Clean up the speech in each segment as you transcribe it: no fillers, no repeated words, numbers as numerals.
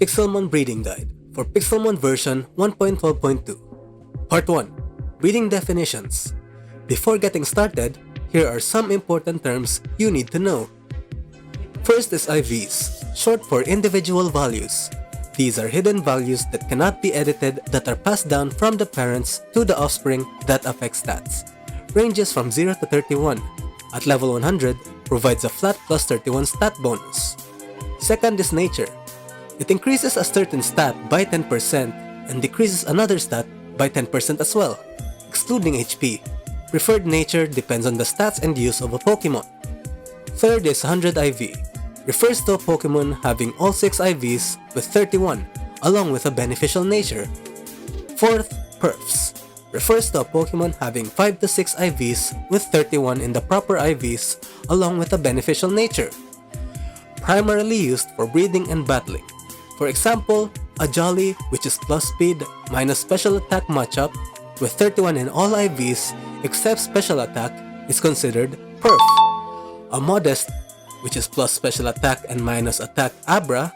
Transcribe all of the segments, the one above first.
Pixelmon Breeding Guide for Pixelmon version 1.12.2. Part 1. Breeding Definitions. Before getting started, here are some important terms you need to know. First is IVs, short for individual values. These are hidden values that cannot be edited that are passed down from the parents to the offspring that affect stats. Ranges from 0 to 31. At level 100, provides a flat plus 31 stat bonus. Second is nature. It increases a certain stat by 10% and decreases another stat by 10% as well, excluding HP. Preferred nature depends on the stats and use of a Pokemon. Third is 100 IV. Refers to a Pokemon having all 6 IVs with 31, along with a beneficial nature. Fourth, Perfs. Refers to a Pokemon having 5 to 6 IVs with 31 in the proper IVs, along with a beneficial nature. Primarily used for breeding and battling. For example, a Jolly, which is plus speed minus special attack matchup, with 31 in all IVs except special attack, is considered Perf. A Modest, which is plus special attack and minus attack Abra,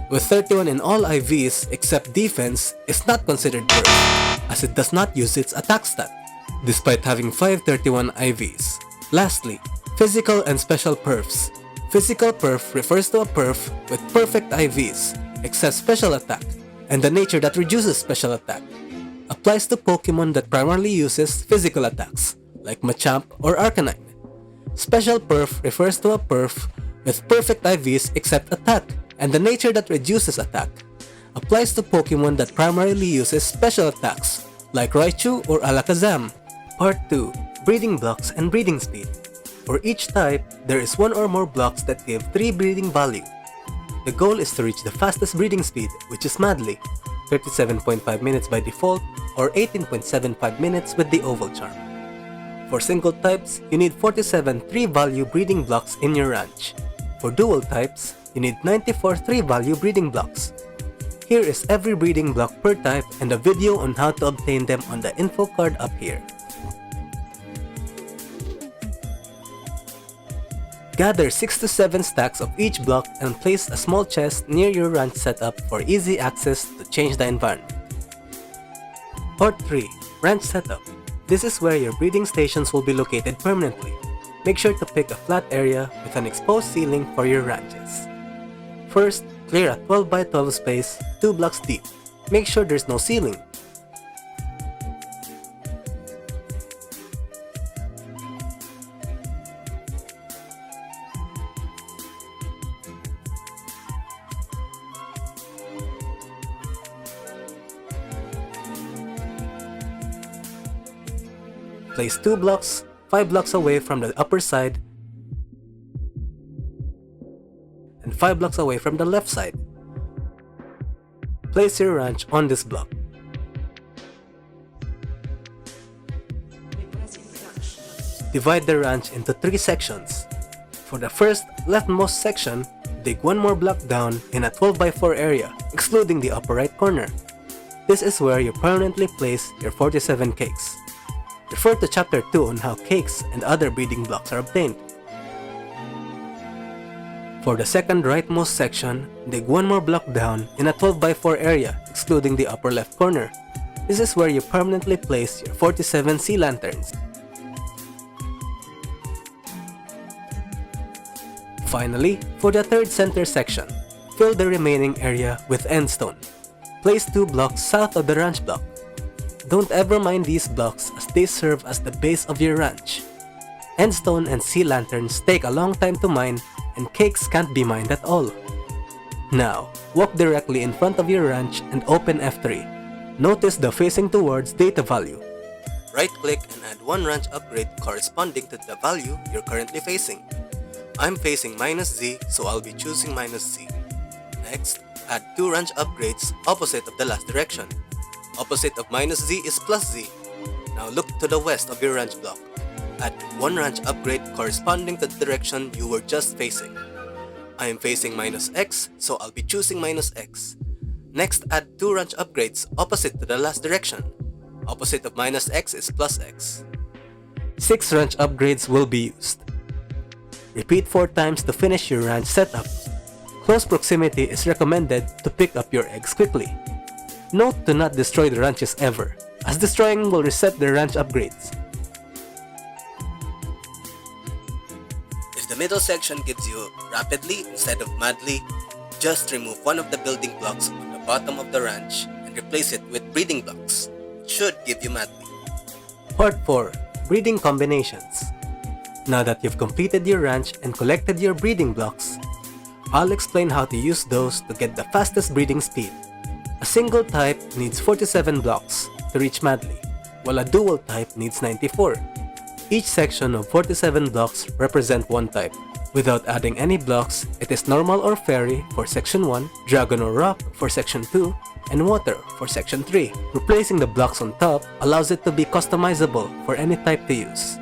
with 31 in all IVs except defense, is not considered Perf, as it does not use its attack stat, despite having 531 IVs. Lastly, Physical and Special Perfs. Physical Perf refers to a Perf with perfect IVs, except special attack, and the nature that reduces special attack. Applies to Pokemon that primarily uses physical attacks, like Machamp or Arcanine. Special Perf refers to a Perf with perfect IVs except attack, and the nature that reduces attack. Applies to Pokemon that primarily uses special attacks, like Raichu or Alakazam. Part 2. Breeding Blocks and Breeding Speed. For each type, there is one or more blocks that give 3 breeding value. The goal is to reach the fastest breeding speed, which is Madly, 37.5 minutes by default or 18.75 minutes with the Oval Charm. For single types, you need 47 3-value breeding blocks in your ranch. For dual types, you need 94 3-value breeding blocks. Here is every breeding block per type and a video on how to obtain them on the info card up here. Gather 6 to 7 stacks of each block and place a small chest near your ranch setup for easy access to change the environment. Part 3. Ranch Setup. This is where your breeding stations will be located permanently. Make sure to pick a flat area with an exposed ceiling for your ranches. First, clear a 12 by 12 space 2 blocks deep. Make sure there's no ceiling. Place 2 blocks, 5 blocks away from the upper side, and 5 blocks away from the left side. Place your ranch on this block. Divide the ranch into 3 sections. For the first, leftmost section, dig 1 more block down in a 12 by 4 area, excluding the upper right corner. This is where you permanently place your 47 cakes. Refer to Chapter 2 on how cakes and other breeding blocks are obtained. For the second rightmost section, dig 1 more block down in a 12 by 4 area, excluding the upper left corner. This is where you permanently place your 47 sea lanterns. Finally, for the third center section, fill the remaining area with endstone. Place 2 blocks south of the ranch block. Don't ever mine these blocks as they serve as the base of your ranch. Endstone and sea lanterns take a long time to mine and cakes can't be mined at all. Now, walk directly in front of your ranch and open F3. Notice the facing towards data value. Right-click and add 1 ranch upgrade corresponding to the value you're currently facing. I'm facing -Z, so I'll be choosing -Z. Next, add 2 ranch upgrades opposite of the last direction. Opposite of -Z is +Z. Now look to the west of your ranch block. Add 1 ranch upgrade corresponding to the direction you were just facing. I am facing -X, so I'll be choosing -X. Next, add 2 ranch upgrades opposite to the last direction. Opposite of -X is +X. 6 ranch upgrades will be used. Repeat 4 times to finish your ranch setup. Close proximity is recommended to pick up your eggs quickly. Note to not destroy the ranches ever, as destroying will reset the ranch upgrades. If the middle section gives you rapidly instead of madly, just remove one of the building blocks on the bottom of the ranch and replace it with breeding blocks. It should give you madly. Part 4. Breeding Combinations. Now that you've completed your ranch and collected your breeding blocks, I'll explain how to use those to get the fastest breeding speed. A single type needs 47 blocks to reach madly, while a dual type needs 94. Each section of 47 blocks represent one type. Without adding any blocks, it is normal or fairy for section 1, dragon or rock for section 2, and water for section 3. Replacing the blocks on top allows it to be customizable for any type to use.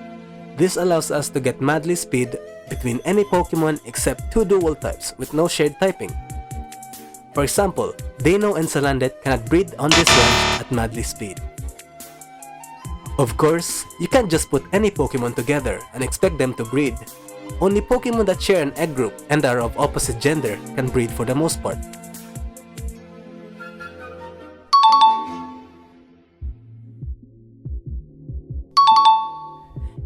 This allows us to get madly speed between any Pokemon except two dual types with no shared typing. For example, Dano and Salandit cannot breed on this ranch at madly speed. Of course, you can't just put any Pokemon together and expect them to breed. Only Pokemon that share an egg group and are of opposite gender can breed for the most part.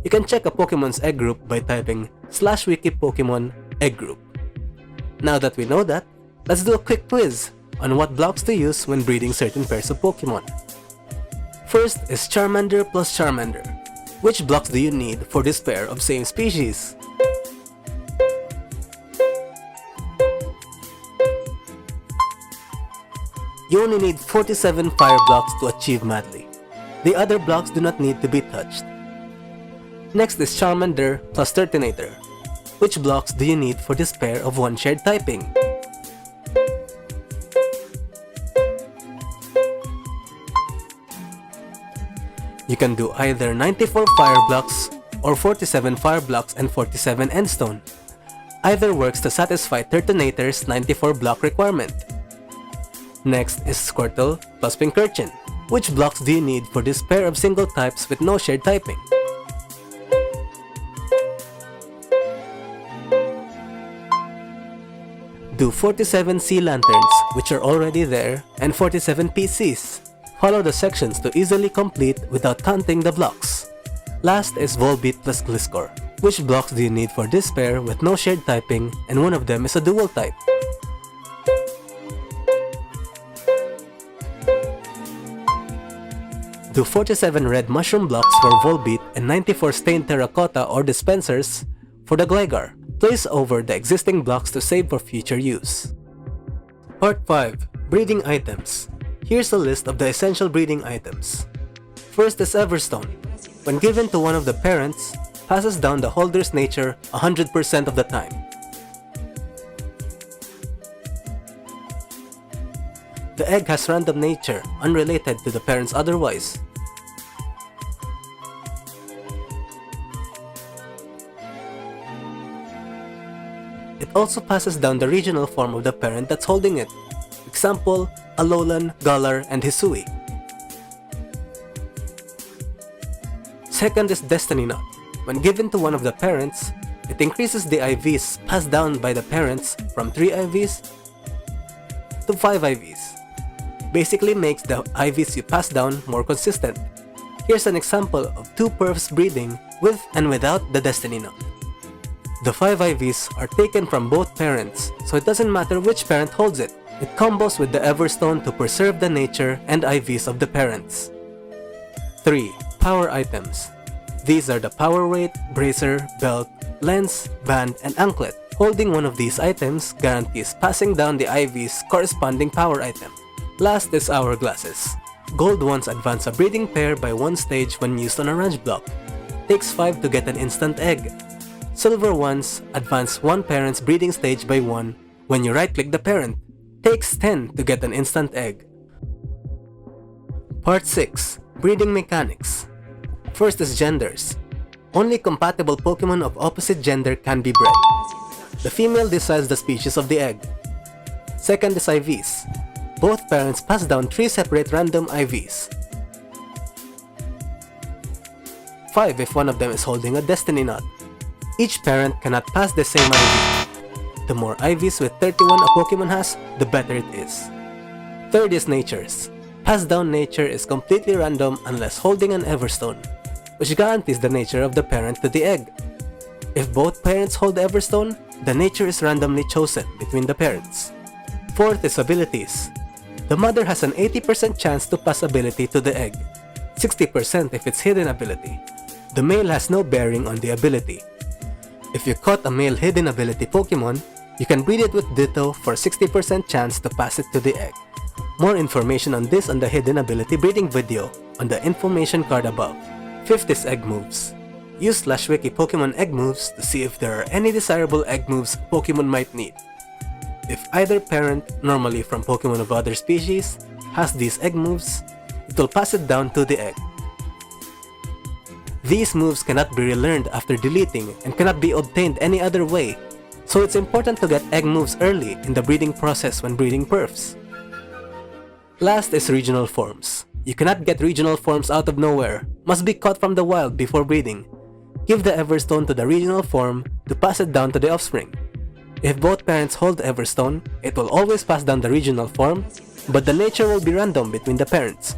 You can check a Pokemon's egg group by typing /wiki_Pokemon egg group. Now that we know that, let's do a quick quiz on what blocks to use when breeding certain pairs of Pokemon. First is Charmander plus Charmander. Which blocks do you need for this pair of same species? You only need 47 fire blocks to achieve madly. The other blocks do not need to be touched. Next is Charmander plus Turtonator. Which blocks do you need for this pair of one shared typing? You can do either 94 fire blocks or 47 fire blocks and 47 endstone. Either works to satisfy Turtonator's 94 block requirement. Next is Squirtle plus Pincurchin. Which blocks do you need for this pair of single types with no shared typing? Do 47 Sea Lanterns, which are already there, and 47 PCs. Follow the sections to easily complete without counting the blocks. Last is Volbeat plus Gliscor. Which blocks do you need for this pair with no shared typing and one of them is a dual type? Do 47 red mushroom blocks for Volbeat and 94 stained terracotta or dispensers for the Gligar. Place over the existing blocks to save for future use. Part 5. Breeding Items. Here's a list of the essential breeding items. First is Everstone. When given to one of the parents, passes down the holder's nature 100% of the time. The egg has random nature, unrelated to the parents otherwise. It also passes down the regional form of the parent that's holding it. Example, Alolan, Galar, and Hisui. Second is Destiny Knot. When given to one of the parents, it increases the IVs passed down by the parents from 3 IVs to 5 IVs. Basically makes the IVs you pass down more consistent. Here's an example of two perfs breeding with and without the Destiny Knot. The 5 IVs are taken from both parents, so it doesn't matter which parent holds it. It combos with the Everstone to preserve the nature and IVs of the parents. 3. Power items. These are the Power Weight, Bracer, Belt, Lens, Band, and Anklet. Holding one of these items guarantees passing down the IV's corresponding power item. Last is Hourglasses. Gold ones advance a breeding pair by 1 stage when used on a ranch block. Takes 5 to get an instant egg. Silver ones advance one parent's breeding stage by 1 when you right-click the parent. Takes 10 to get an instant egg. Part 6. Breeding Mechanics. First is Genders. Only compatible Pokemon of opposite gender can be bred. The female decides the species of the egg. Second is IVs. Both parents pass down 3 separate random IVs. 5 if one of them is holding a Destiny Knot. Each parent cannot pass the same IV. the more IVs with 31 a Pokemon has, the better it is. Third is natures. Passed down nature is completely random unless holding an Everstone, which guarantees the nature of the parent to the egg. If both parents hold the Everstone, the nature is randomly chosen between the parents. Fourth is abilities. The mother has an 80% chance to pass ability to the egg, 60% if it's hidden ability. The male has no bearing on the ability. If you caught a male hidden ability Pokemon, you can breed it with Ditto for 60% chance to pass it to the egg. More information on this on the hidden ability breeding video on the information card above. Fifth is egg moves. Use /wiki Pokemon egg moves to see if there are any desirable egg moves Pokemon might need. If either parent, normally from Pokemon of other species, has these egg moves, it will pass it down to the egg. These moves cannot be relearned after deleting and cannot be obtained any other way, so it's important to get egg moves early in the breeding process when breeding perfs. Last is regional forms. You cannot get regional forms out of nowhere, must be caught from the wild before breeding. Give the Everstone to the regional form to pass it down to the offspring. If both parents hold the Everstone, it will always pass down the regional form, but the nature will be random between the parents.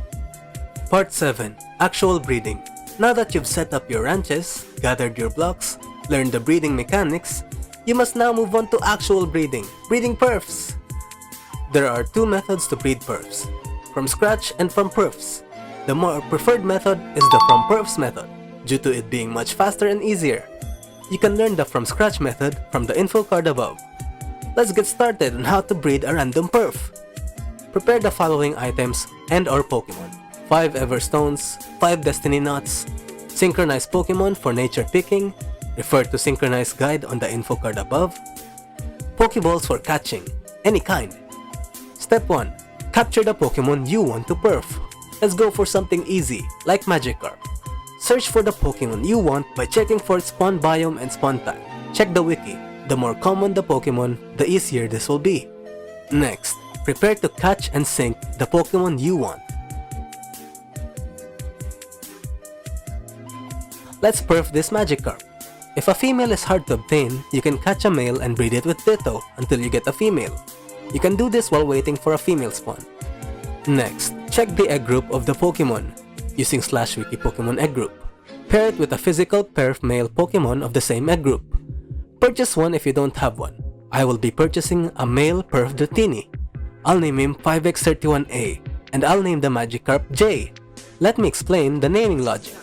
Part 7. Actual breeding. Now that you've set up your ranches, gathered your blocks, learned the breeding mechanics, you must now move on to actual breeding perfs. There are two methods to breed perfs, from scratch and from perfs. The more preferred method is the from perfs method, due to it being much faster and easier. You can learn the from scratch method from the info card above. Let's get started on how to breed a random perf. Prepare the following items and or Pokemon. 5 Everstones, 5 Destiny Knots, synchronized Pokemon for nature picking, refer to synchronized guide on the info card above, Pokeballs for catching, any kind. Step 1. Capture the Pokemon you want to perf. Let's go for something easy, like Magikarp. Search for the Pokemon you want by checking for its spawn biome and spawn time. Check the wiki. The more common the Pokemon, the easier this will be. Next, prepare to catch and sync the Pokemon you want. Let's perf this Magikarp. If a female is hard to obtain, you can catch a male and breed it with Ditto until you get a female. You can do this while waiting for a female spawn. Next, check the egg group of the Pokemon using /wiki Pokemon egg group. Pair it with a physical perf male Pokemon of the same egg group. Purchase one if you don't have one. I will be purchasing a male perf Dratini. I'll name him 5x31A and I'll name the Magikarp J. Let me explain the naming logic.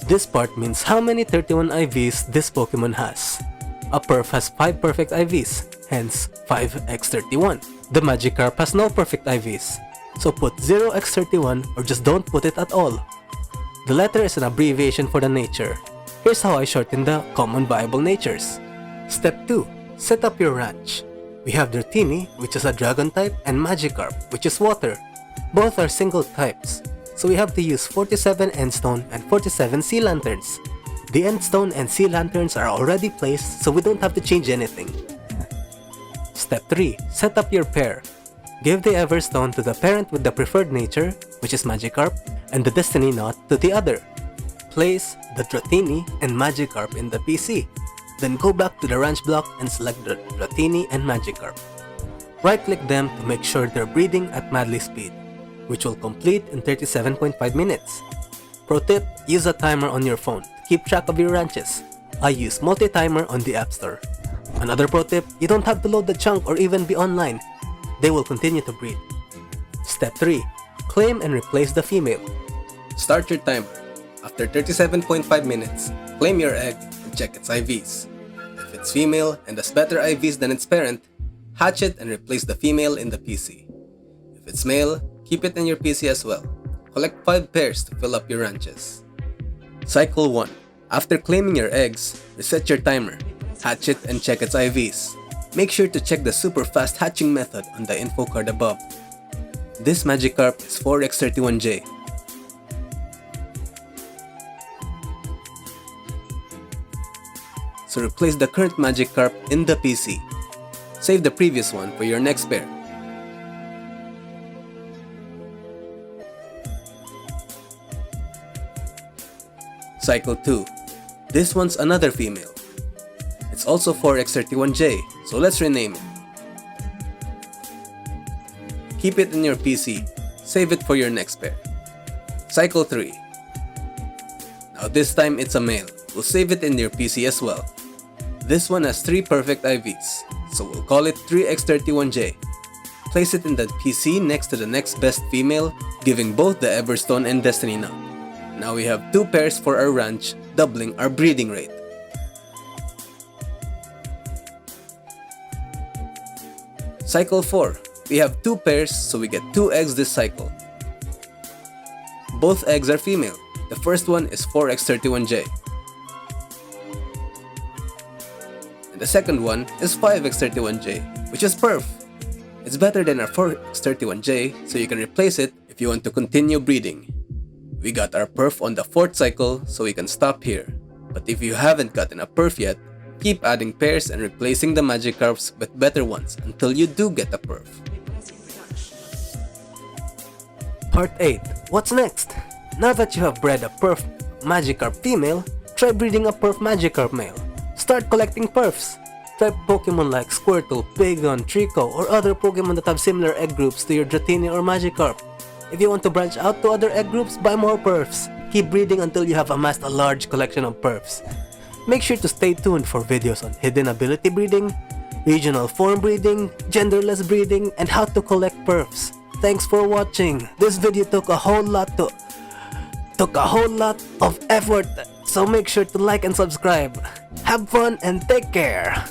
This part means how many 31 IVs this Pokemon has. A perf has 5 perfect IVs, hence 5x31. The Magikarp has no perfect IVs, so put 0x31 or just don't put it at all. The letter is an abbreviation for the nature. Here's how I shorten the common viable natures. Step 2. Set up your ranch. We have Dratini, which is a dragon type, and Magikarp, which is water. Both are single types, so we have to use 47 Endstone and 47 Sea Lanterns. The Endstone and Sea Lanterns are already placed, so we don't have to change anything. Step 3. Set up your pair. Give the Everstone to the parent with the preferred nature, which is Magikarp, and the Destiny Knot to the other. Place the Dratini and Magikarp in the PC. Then go back to the ranch block and select the Dratini and Magikarp. Right-click them to make sure they're breeding at madly speed, which will complete in 37.5 minutes. Pro tip, use a timer on your phone to keep track of your ranches. I use multi-timer on the App Store. Another pro tip, you don't have to load the chunk or even be online. They will continue to breed. Step 3. Claim and replace the female. Start your timer. After 37.5 minutes, claim your egg and check its IVs. If it's female and has better IVs than its parent, hatch it and replace the female in the PC. If it's male, keep it in your PC as well. Collect 5 pairs to fill up your ranches. Cycle 1. After claiming your eggs, reset your timer. Hatch it and check its IVs. Make sure to check the super fast hatching method on the info card above. This Magikarp is 4x31J. So replace the current Magikarp in the PC. Save the previous one for your next pair. Cycle 2. This one's another female. It's also 4x31J, so let's rename it. Keep it in your PC. Save it for your next pair. Cycle 3. Now this time it's a male. We'll save it in your PC as well. This one has 3 perfect IVs, so we'll call it 3x31J. Place it in the PC next to the next best female, giving both the Everstone and Destiny Knob. Now we have 2 pairs for our ranch, doubling our breeding rate. Cycle 4. We have 2 pairs, so we get 2 eggs this cycle. Both eggs are female. The first one is 4x31J. And the second one is 5x31J, which is perf. It's better than our 4x31J, so you can replace it if you want to continue breeding. We got our perf on the 4th cycle, so we can stop here. But if you haven't gotten a perf yet, keep adding pairs and replacing the Magikarps with better ones until you do get a perf. Part 8. What's next? Now that you have bred a perf Magikarp female, try breeding a perf Magikarp male. Start collecting perfs. Try Pokemon like Squirtle, Porygon, Trico, or other Pokemon that have similar egg groups to your Dratini or Magikarp. If you want to branch out to other egg groups, buy more perfs. Keep breeding until you have amassed a large collection of perfs. Make sure to stay tuned for videos on hidden ability breeding, regional form breeding, genderless breeding, and how to collect perfs. Thanks for watching. This video took a whole lot of effort, so make sure to like and subscribe. Have fun and take care.